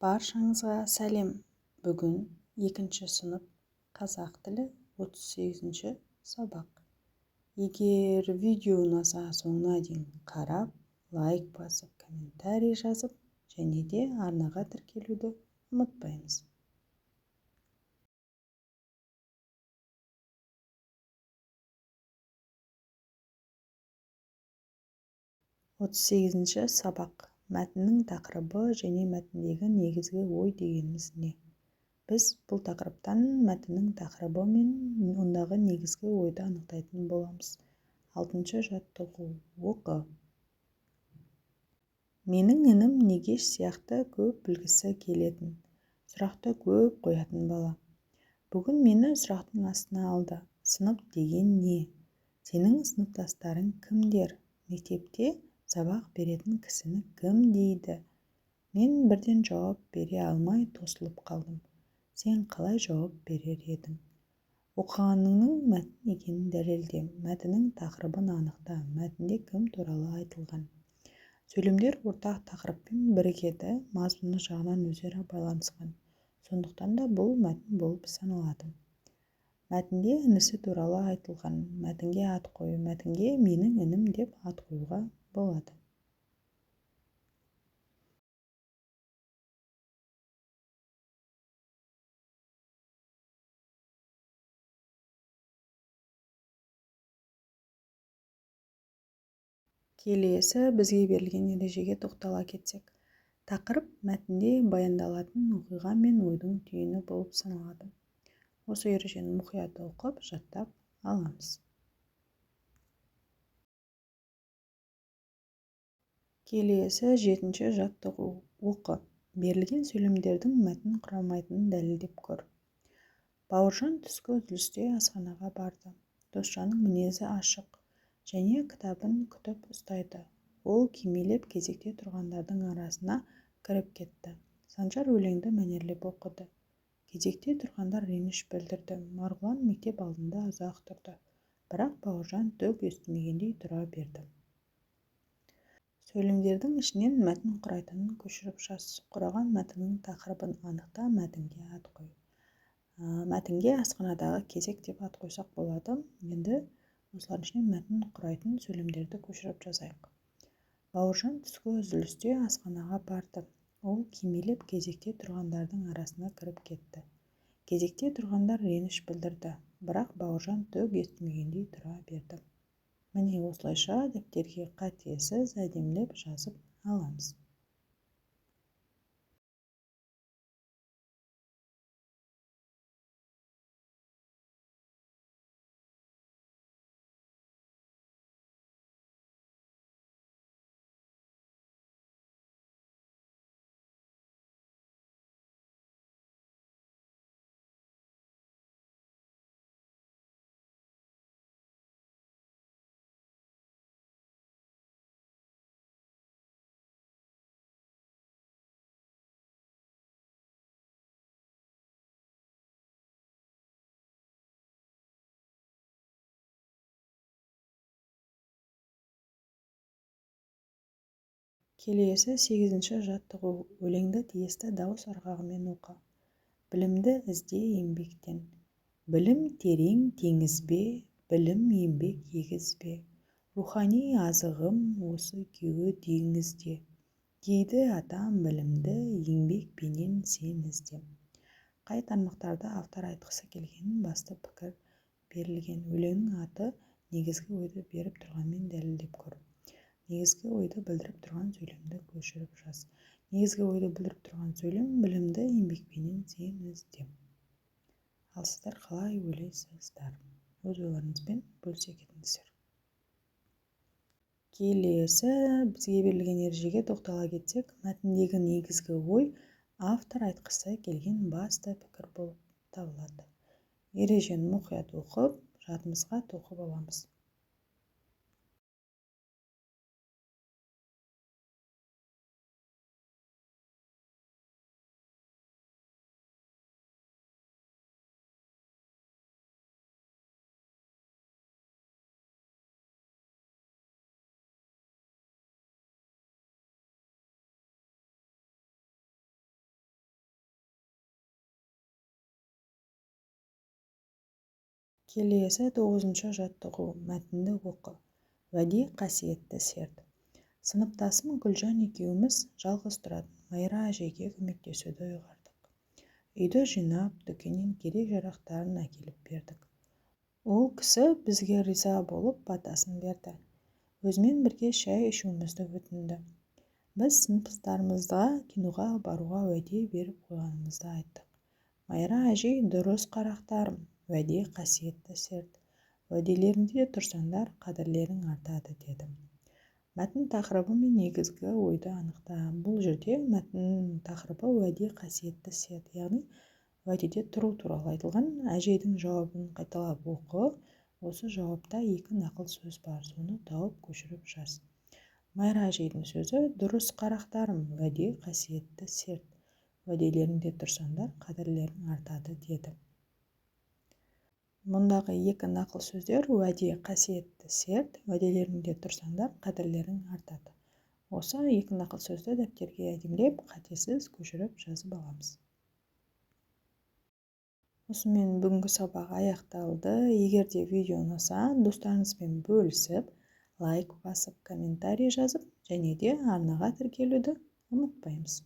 Баршаңызға сәлем. Бүгін 2-ші сынып қазақ тілі 38-ші сабақ. Егер видео ұнаса соңына дейін қарап, лайк басып, комментарий жазып, және де арнаға тіркелуді ұмытпаймыз. Отыз сегізінші сабақ. Мәтіннің тақырыбы және мәтіндегі негізгі ой дегеніміз не? Біз бұл тақырыптан мәтіннің тақырыбы мен ондағы негізгі ойды анықтайтын боламыз. 6-ші жаттығу. Оқы. Менің інім Негеш сияқты көп білгісі келетін, сұрақты көп қоятын бала. Бүгін мені сұрақтың астына алды. Сынып деген не? Сенің сыныптастарың кімдер? Мектепте сабақ беретін кісіні кім дейді? Мен бірден жауап бере алмай тосылып қалдым. Сен қалай жауап берер едің? Оқығаныңның мәтін екенін дәлелде. Мәтіннің тақырыбын анықта. Мәтінде кім туралы айтылған? Сөйлемдер ортақ тақырыппен бірігеді, мазмұны жағынан өзара байланысқан. Сондықтан да бұл мәтін болып саналады. Мәтінде інісі туралы айтылған. Мәтінге ат қою. Мәтінге менің інім деп ат қоюға болады. Келесі бізге берілген ережеге тоқтала кетсек. Тақырып мәтінде баяндалатын оқиға мен ойдың түйіні болып саналады. Осы ережені мұқият оқып, жаттап аламыз. Келесі 7-ші жаттығу. Оқы. Берілген сөйлемдердің мәтін құрамайтынын дәлелдеп көр. Бауыржан түскі үзілісте асханаға барды. Досжанның мінезі ашық және кітабын күтіп ұстайды. Ол кимелеп кезекте тұрғандардың арасына кіріп кетті. Санжар өлеңді мәнерлеп оқыды. Кезекте тұрғандар реніш білдірді. Марғұлан мектеп алдында ұзақ тұрды. Бірақ Бауыржан түк естімегендей тұра берді. Сөйлемдердің ішінен мәтін құрайтынын көшіріп жаз. Құраған мәтіннің тақырыбын анықта, мәтінге ат қой. Мәтінге асханадағы кезек деп ат қойсақ болады. Енді осылардың ішінен мәтін құрайтын сөйлемдерді көшіріп жазайық. Бауыржан түскі үзілісте асханаға барды. Ол кимелеп кезекте тұрғандардың арасына кіріп кетті. Кезекте тұрғандар реніш білдірді, бірақ Бауыржан түк естімегендей тұра берді. Міне осылайша дәптерге қатесіз әдемілеп жазып аламыз. Келесі 8-ші жаттығу. Өлеңді тиісті дауыс ырғағымен оқы. Білімді ізде еңбектен. Білім терең теңіз бе, білім еңбек егіз бе? Рухани азығым осы күйі деңізде. Дейді атам білімді еңбекпенен сен ізде. Қай тармақтарда автор айтқысы келгенін басты пікір берілген. Өлеңнің аты негізгі ойды беріп тұрғанмен дәлелдеп көр. Негізгі ойды білдіріп тұрған сөйлемді көшіріп жаз. Негізгі ойды білдіріп тұрған сөйлем білімді еңбекпенен сен ізде. Ал сіздер қалай ойлайсыздар? Өз ойларыңызбен бөлісе кетіңіздер. Келесі бізге берілген ережеге тоқтала кетсек, мәтіндегі негізгі ой автор айтқысы келген басты пікір болып табылады. Ережені мұқият оқып, жадымызға тоқып аламыз. Келесі 9-шы жаттығу. Мәтінді оқы. Уәде қасиетті серт. Сыныптасым Гүлжан екеуміз жалғыз тұратын Майра әжеге көмектесуді ұйғардық. Үйді жинап, дүкеннен керек-жарақтарын әкеліп бердік. Ол кісі бізге риза болып батасын берді. Өзімен бірге шай ішуімізді өтінді. Біз сыныптастарымызға киноға баруға уәде беріп қойғанымызды айттық. Майра әжей: дұрыс қарақтарым, уәде қасиетті серт. Уәделеріңде тұрсаңдар, қадірлерің артады деді. Мәтін тақырыбы мен негізгі ойды анықта. Бұл жерде мәтіннің тақырыбы уәде қасиетті серт, яғни уәдеде тұру туралы айтылған. Әжейдің жауабын қайталап оқы. Осы жауапта екі нақыл сөз бар, соны тауып көшіріп жаз. Майра әжейдің сөзі: дұрыс қарақтарым, уәде қасиетті серт. Уәделеріңде тұрсаңдар, қадірлерің артады деді. Мұндағы екі нақыл сөздер уәде қасиетті серт, уәделеріңде тұрсаңдар, қадірлерің артады. Осы екі нақыл сөзді дәптерге әдемілеп, қатесіз көшіріп жазып аламыз. Осымен бүгінгі сабақ аяқталды. Егер де видео ұнаса, достарыңызбен бөлісіп, лайк басып, комментарий жазып, және де арнаға тіркелуді ұмытпаймыз.